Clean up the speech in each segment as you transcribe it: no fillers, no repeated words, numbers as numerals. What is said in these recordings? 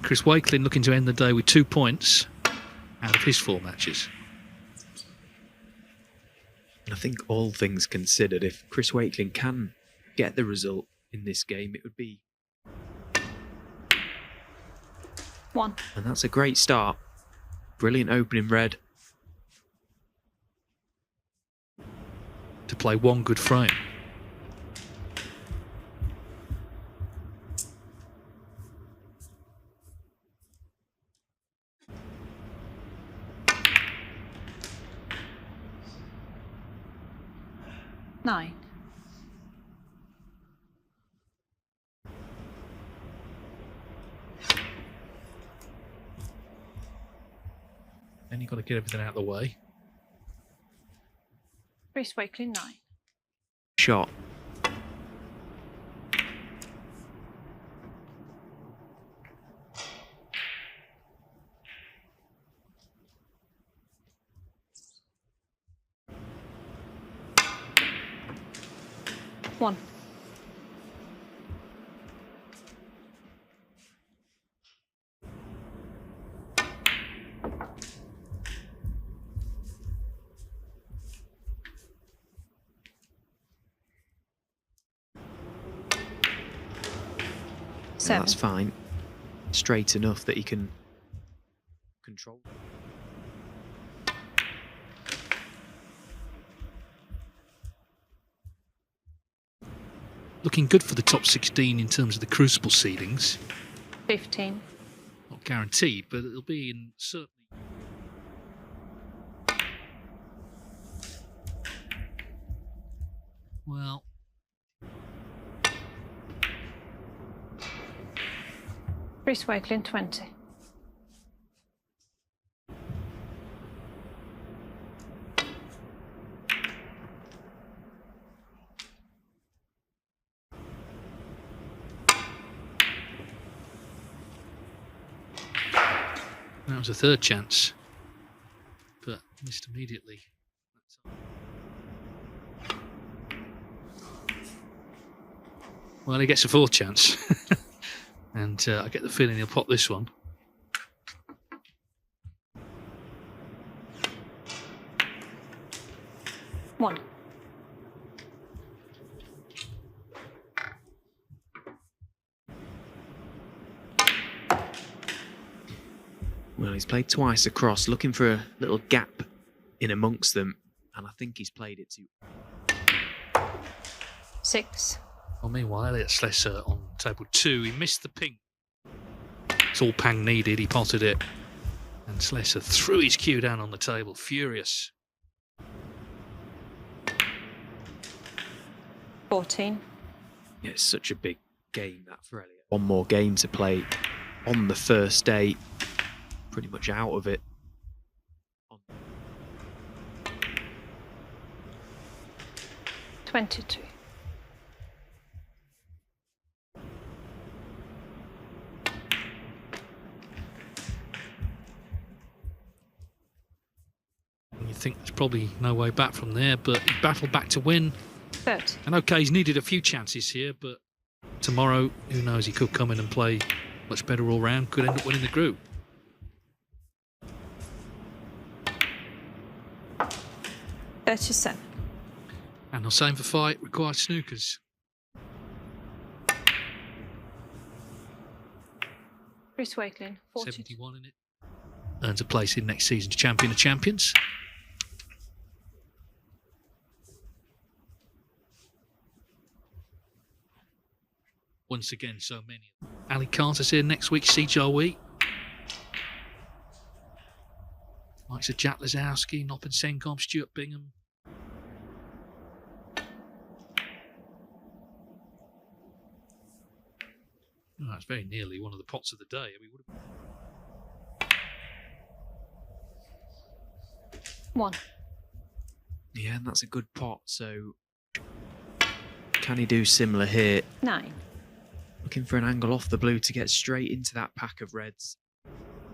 Chris Wakelin looking to end the day with 2 points out of his 4 matches. I think all things considered, if Chris Wakelin can get the result in this game, it would be 1. And that's a great start. Brilliant opening red. To play 1 good frame. Nine. Then you've got to get everything out of the way. Chris Wakelin, 9. Shot. One. Yeah, that's fine. Straight enough that he can control. Looking good for the top 16 in terms of the Crucible seedings. 15. Not guaranteed, but it'll be in certainly. Well, Chris Wakelin, 20. that was a 3rd chance, but missed immediately. Well, he gets a 4th chance. And I get the feeling he'll pop this one. One. Well, he's played twice across, looking for a little gap in amongst them, and I think he's played it too. 6. Well, meanwhile, Elliot Slesser on table 2, he missed the pink. It's all Pang needed, he potted it. And Slesser threw his cue down on the table, furious. 14. Yeah, it's such a big game, that, for Elliot. One more game to play on the first day. Pretty much out of it. 22. You think there's probably no way back from there, but he battled back to win. 30. And okay, he's needed a few chances here, but tomorrow, who knows, he could come in and play much better all round, could end up winning the group. 37. And Hossein Vafaei required snookers. Chris Wakelin, 40. 71 in it. Earns a place in next season's Champion of Champions. Once again, so many. Ali Carter's here next week, CJW. Likes of Jack Lazowski, Noppen Senkom, Stuart Bingham. Oh, that's very nearly one of the pots of the day. I mean, would have... 1. Yeah, and that's a good pot, so can he do similar here? 9. Looking for an angle off the blue to get straight into that pack of reds.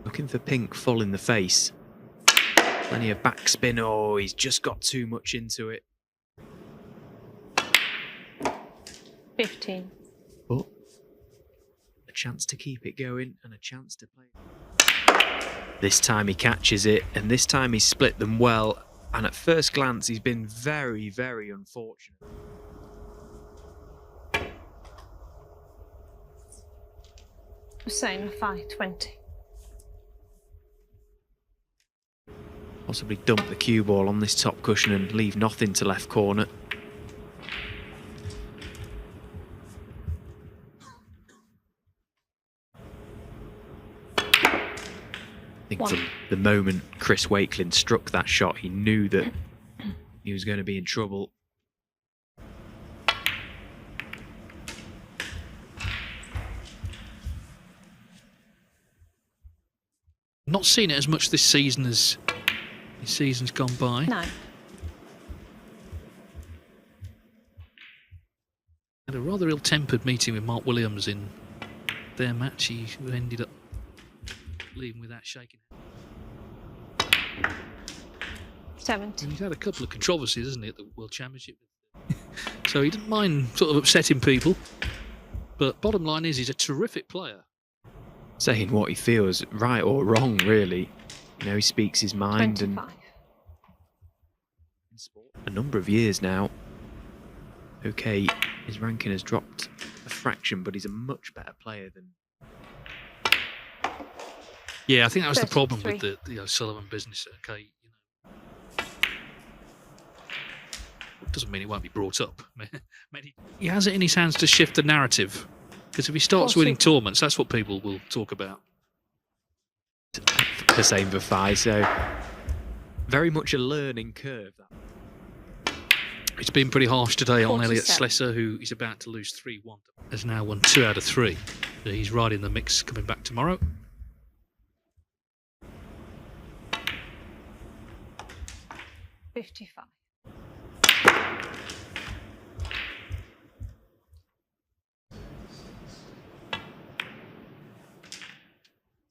Looking for pink full in the face. Plenty of backspin. Oh, he's just got too much into it. 15. Oh, chance to keep it going and a chance to play. This time he catches it, and this time he's split them well. And at first glance, he's been very, very unfortunate. Hossein Vafaei, 20. Possibly dump the cue ball on this top cushion and leave nothing to left corner. I think from the moment Chris Wakelin struck that shot, he knew that he was going to be in trouble. Not seen it as much this season as the season's gone by. 9. Had a rather ill-tempered meeting with Mark Williams in their match. He ended up leaving without shaking. 70. He's had a couple of controversies, hasn't he, at the World Championship? So he didn't mind sort of upsetting people. But bottom line is, he's a terrific player. Saying what he feels, right or wrong, really. You know, he speaks his mind. 25. And a number of years now. Okay, his ranking has dropped a fraction, but he's a much better player than... Yeah, I think that was the problem 33. with the O'Sullivan business. Okay, you know, it doesn't mean it won't be brought up. He has it in his hands to shift the narrative, because if he starts winning tournaments, that's what people will talk about. Hossein Vafaei, so very much a learning curve. It's been pretty harsh today on 47. Elliot Slessor, who is about to lose 3-1. Has now won 2 out of 3. So he's right in the mix coming back tomorrow. $55.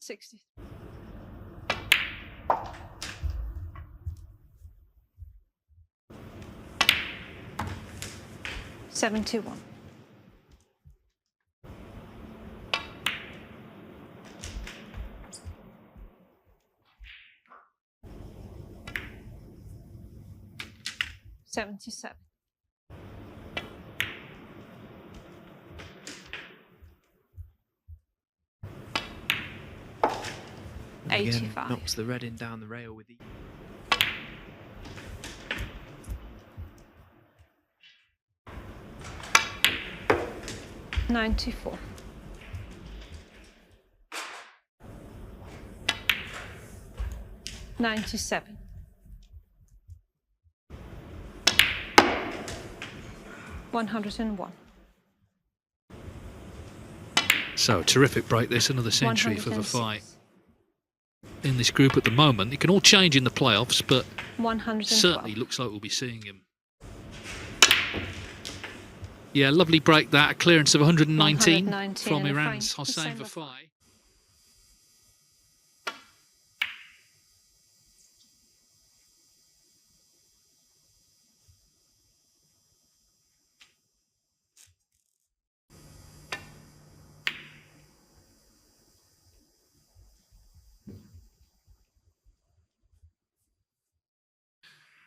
$60. $71. $77. Again, 85. knocks the red in down the rail with the... $94. $97. $101. So, terrific break this, another century for 106. Vafaei. In this group at the moment. It can all change in the playoffs, but 112. certainly looks like we'll be seeing him. Yeah, lovely break that. A clearance of 119 from and a Iran's frame. Hossein Hossein Vafaei.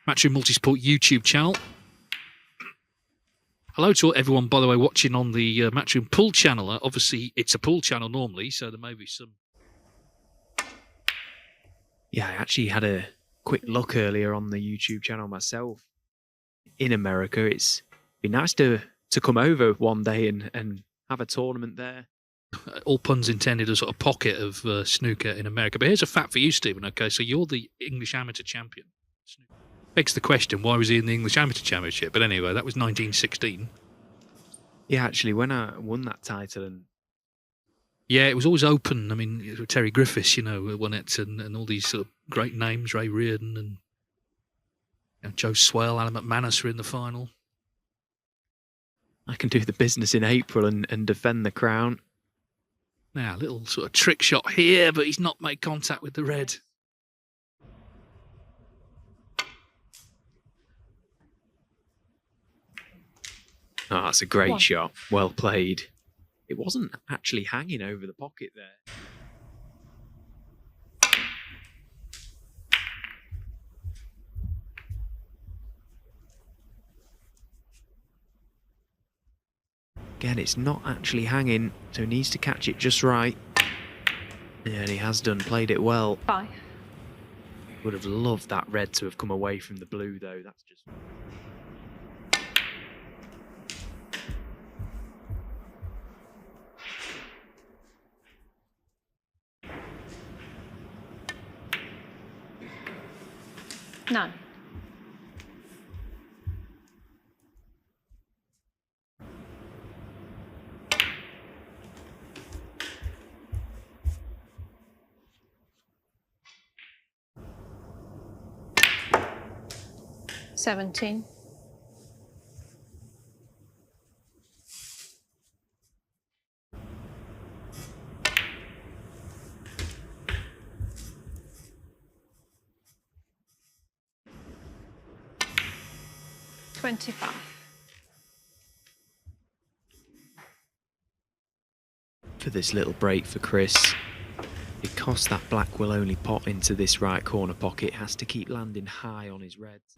Matchroom Multisport YouTube channel. Hello to everyone, by the way, watching on the Matchroom Pool channel. Obviously, it's a pool channel normally, so there may be some... Yeah, I actually had a quick look earlier on the YouTube channel myself. In America, it's been nice to come over one day and have a tournament there. All puns intended, a sort of pocket of snooker in America. But here's a fact for you, Stephen. Okay, so you're the English amateur champion. Begs the question, why was he in the English Amateur Championship? But anyway, that was 1916. Yeah, actually, when I won that title, and yeah, it was always open. I mean, Terry Griffiths, you know, won it, and all these sort of great names, Ray Reardon and Joe Swell, Alan McManus were in the final. I can do the business in April and defend the crown. Now, a little sort of trick shot here, but he's not made contact with the red. Oh, that's a great shot. Well played. It wasn't actually hanging over the pocket there. Again, it's not actually hanging, so he needs to catch it just right. Yeah, and he has done, played it well. 5. Would have loved that red to have come away from the blue, though. That's just... No. $17. $25. For this little break for Chris, because that black will only pot into this right corner pocket, has to keep landing high on his reds.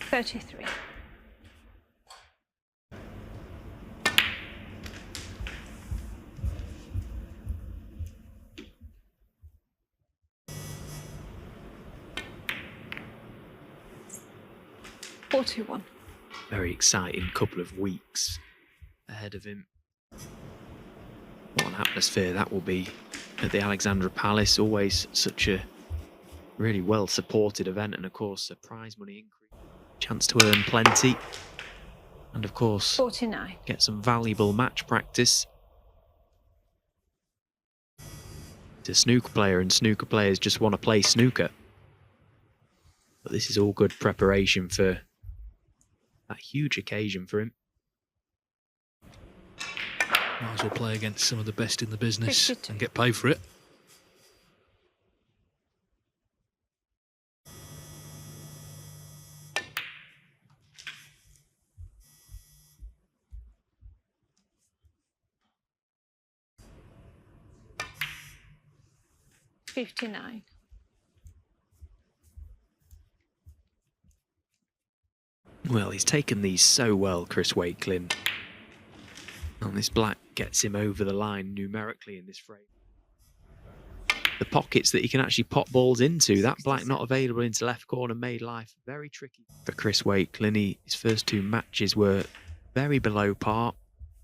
33. $41. Very exciting couple of weeks ahead of him. What an atmosphere that will be at the Alexandra Palace. Always such a really well supported event, and of course a prize money increase. Chance to earn plenty, and of course 49. get some valuable match practice. He's a snooker player, and snooker players just want to play snooker. But this is all good preparation for that huge occasion for him. Might as well play against some of the best in the business 52. and get paid for it. $59. Well, he's taken these so well, Chris Wakelin. And this black gets him over the line numerically in this frame. The pockets that he can actually pop balls into, that black not available into left corner, made life very tricky for Chris Wakelin. His first 2 matches were very below par,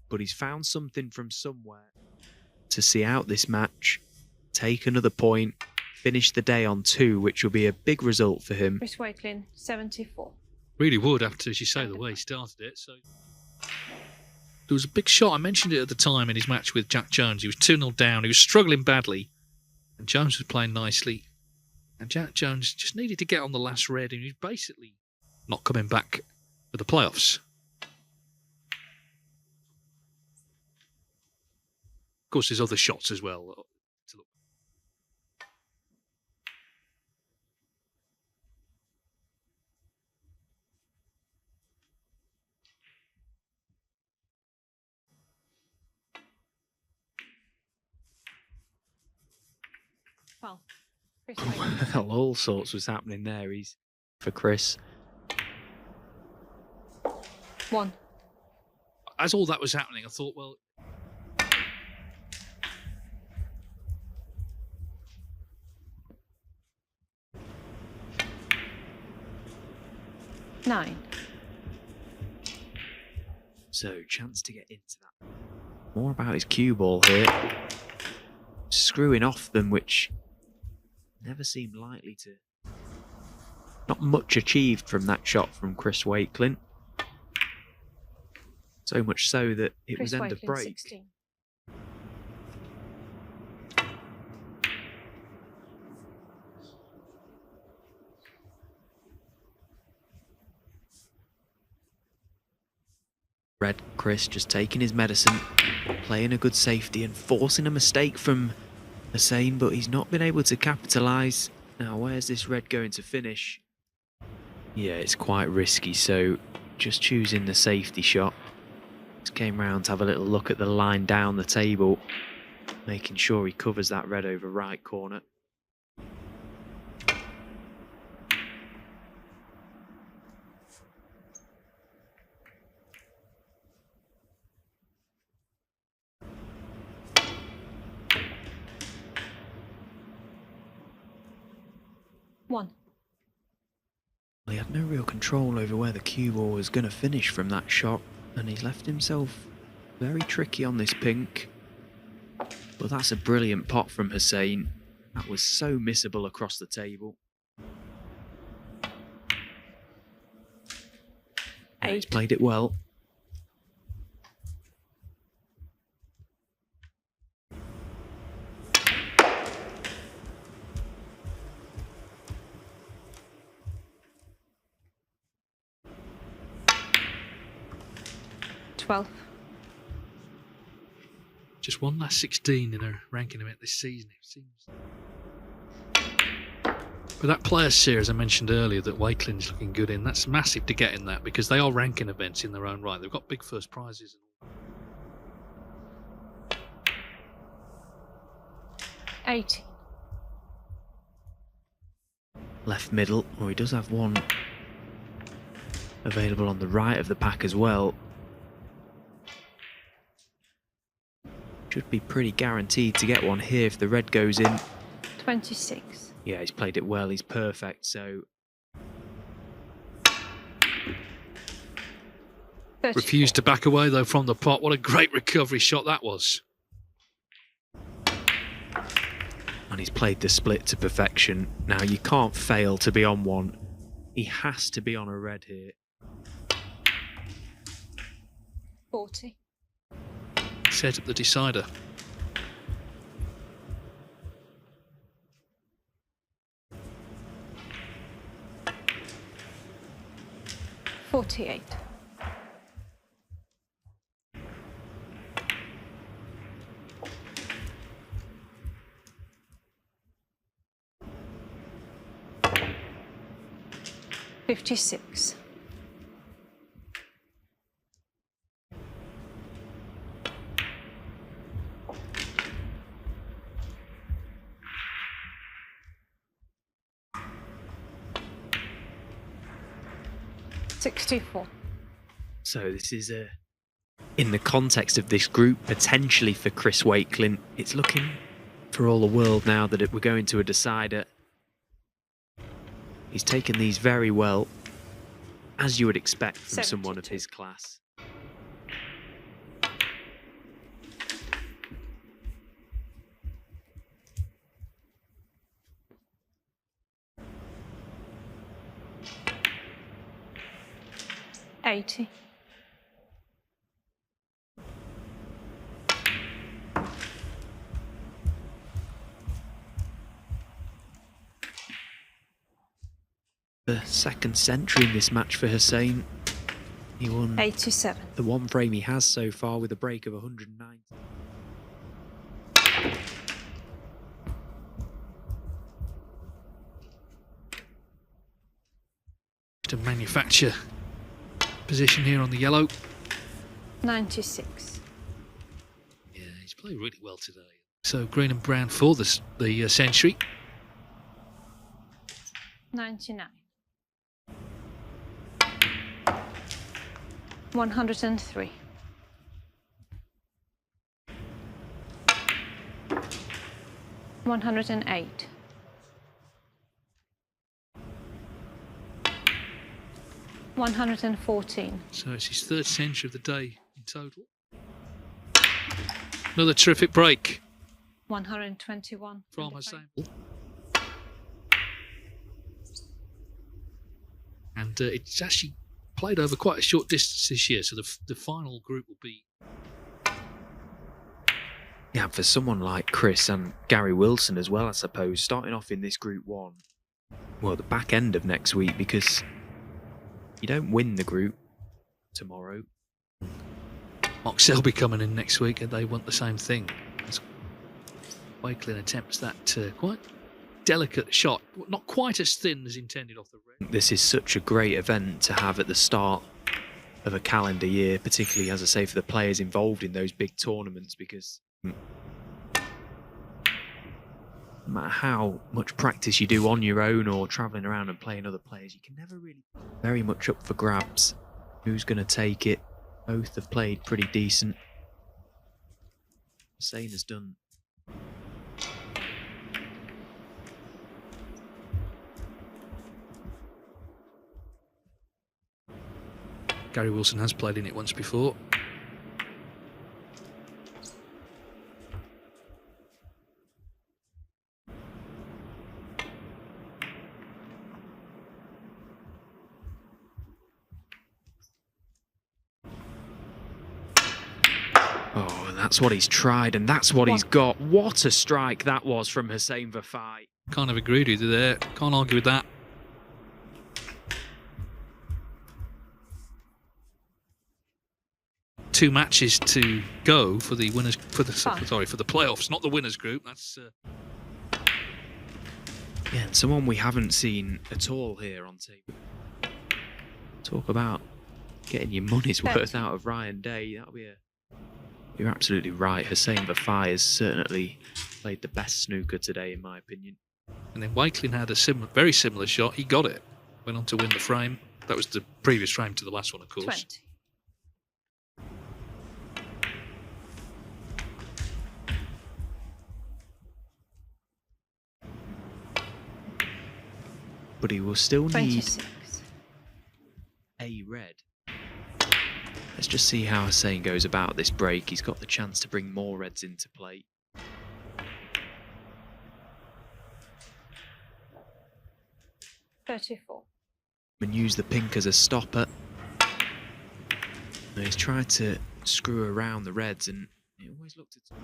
but he's found something from somewhere to see out this match, take another point, finish the day on 2, which will be a big result for him. Chris Wakelin, 74. Really would, after, as you say, the way he started it. So there was a big shot. I mentioned it at the time in his match with Jack Jones. He was 2-0 down. He was struggling badly. And Jones was playing nicely. And Jack Jones just needed to get on the last red. And he was basically not coming back for the playoffs. Of course, there's other shots as well to look. Well, Chris Wakelin. Well, all sorts was happening there. He's for Chris. 1. As all that was happening, I thought, well, $9. So, chance to get into that. More about his cue ball here. Screwing off them, which never seemed likely to. Not much achieved from that shot from Chris Wakelin. So much so that it Chris was end of Wakelin, break. 16. Red Chris just taking his medicine, playing a good safety and forcing a mistake from Hossein, but he's not been able to capitalise. Now, where's this red going to finish? Yeah, it's quite risky, so just choosing the safety shot. Just came round to have a little look at the line down the table, making sure he covers that red over right corner. One. He had no real control over where the cue ball was going to finish from that shot, and he's left himself very tricky on this pink. But that's a brilliant pot from Hossein. That was so missable across the table. Yeah, he's played it well. Just one last 16 in her ranking event this season, it seems. But that Players Series I mentioned earlier that Wakelin's looking good in, that's massive to get in that because they are ranking events in their own right. They've got big first prizes. 80. Left middle, or he does have one available on the right of the pack as well. Should be pretty guaranteed to get one here if the red goes in. 26. Yeah, he's played it well, he's perfect, so... 34. Refused to back away though from the pot. What a great recovery shot that was. And he's played the split to perfection. Now you can't fail to be on one. He has to be on a red here. 40. Set up the decider. $48. $56. $64. So this is in the context of this group, potentially for Chris Wakelin, it's looking for all the world now that we're going to a decider. He's taken these very well, as you would expect from someone of his class. $80. The second century in this match for Hossein. He won 87. the one frame he has so far with a break of 109. To manufacture position here on the yellow. 96. Yeah, he's played really well today. So green and brown for the century. 99. 103. 108. 114. So it's his third century of the day in total. Another terrific break 121. from Hossein. And it's actually played over quite a short distance this year, so the final group will be... Yeah, for someone like Chris and Gary Wilson as well, I suppose, starting off in this Group 1, well, the back end of next week, because you don't win the group tomorrow. Mark Selby coming in next week, and they want the same thing. As Wakelin attempts that quite delicate shot, not quite as thin as intended off the red. This is such a great event to have at the start of a calendar year, particularly, as I say, for the players involved in those big tournaments, because no matter how much practice you do on your own or traveling around and playing other players, you can never really very much up for grabs. Who's going to take it? Both have played pretty decent. Hossein has done. Gary Wilson has played in it once before. Oh, and that's what he's tried, and that's what he's got. What a strike that was from Hossein Vafaei. Kind of agreed with you there. Can't argue with that. Two matches to go for the winners, for the playoffs, not the winners group. That's yeah, and someone we haven't seen at all here on TV. Talk about getting your money's worth out of Ryan Day. That'll be a. You're absolutely right. Hossein Vafaei has certainly played the best snooker today, in my opinion. And then Wakelin had a very similar shot. He got it. Went on to win the frame. That was the previous frame to the last one, of course. 20. But he will still need 26. a red. Let's just see how Hossein goes about this break. He's got the chance to bring more reds into play. $34. And use the pink as a stopper. Now he's tried to screw around the reds, and it always looked at.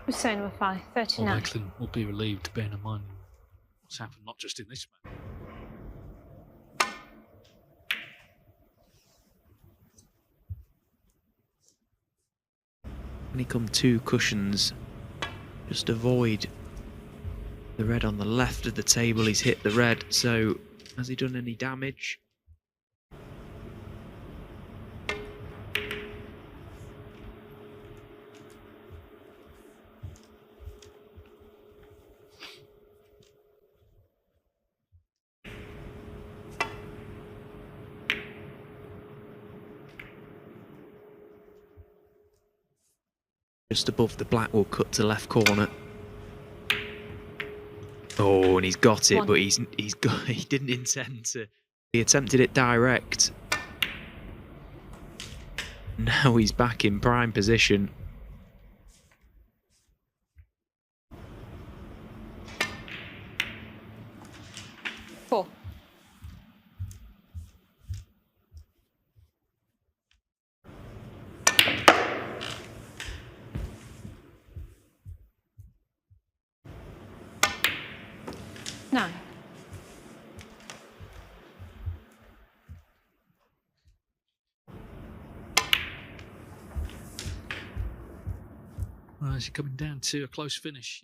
Hossein Vafaei, Well, 39. Wakelin will be relieved, bearing in mind what's happened, not just in this match. When he come two cushions, just avoid the red on the left of the table. He's hit the red, so has he done any damage? Just above the black will cut to left corner. Oh, and he's got it, but he didn't intend to. He attempted it direct. Now he's back in prime position. Four. Nine. Well, is he coming down to a close finish?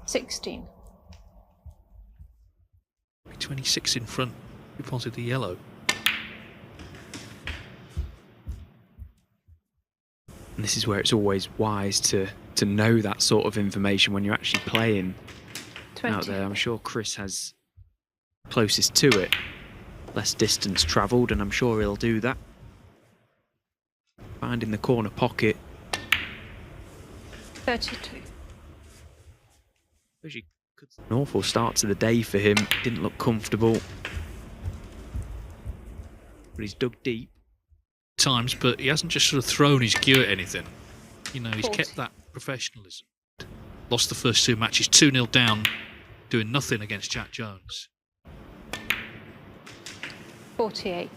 16. 26 in front. Who planted the yellow? And this is where it's always wise to know that sort of information when you're actually playing 20. out there. I'm sure Chris has closest to it, less distance travelled, and I'm sure he'll do that. Finding the corner pocket. 32. An awful start to the day for him. Didn't look comfortable, but he's dug deep. Times, but he hasn't just sort of thrown his cue at anything. You know, he's 40. kept that professionalism. Lost the first two matches, 2-0 down, doing nothing against Jack Jones. 48.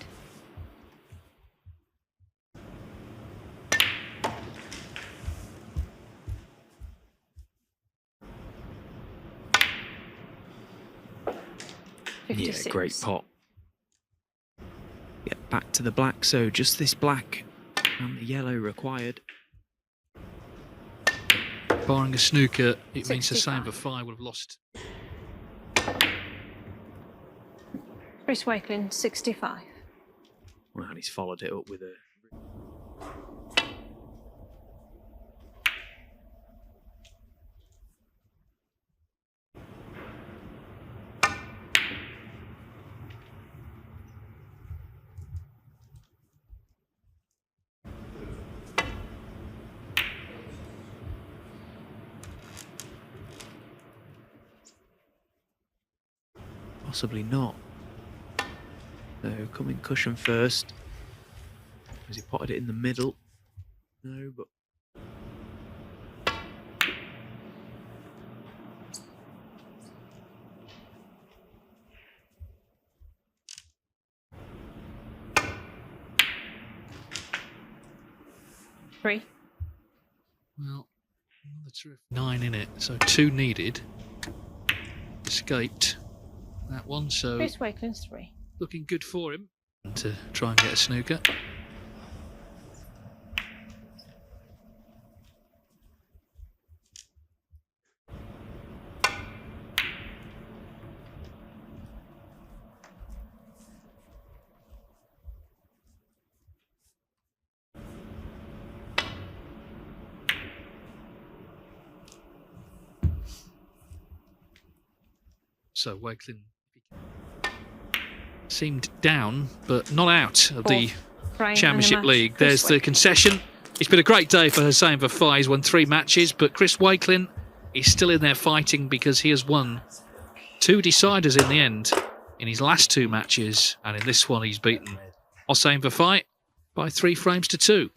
Yeah, 56. great pot. Get back to the black, so just this black and the yellow required. Barring a snooker, it means Hossein 65. Vafaei would have lost Chris Wakelin, 65. Well, and he's followed it up with a... Possibly not. So coming cushion first. Has he potted it in the middle? No, but... Three. Well, another terrific 9 in it, so 2 needed. Escaped that one, so Chris Wakelin, 3. looking good for him to try and get a snooker. So Wakelin seemed down, but not out of the Championship League. There's the concession. It's been a great day for Hossein Vafaei. He's won 3 matches, but Chris Wakelin is still in there fighting because he has won 2 deciders in the end in his last 2 matches, and in this one he's beaten Hossein Vafaei by 3 frames to 2.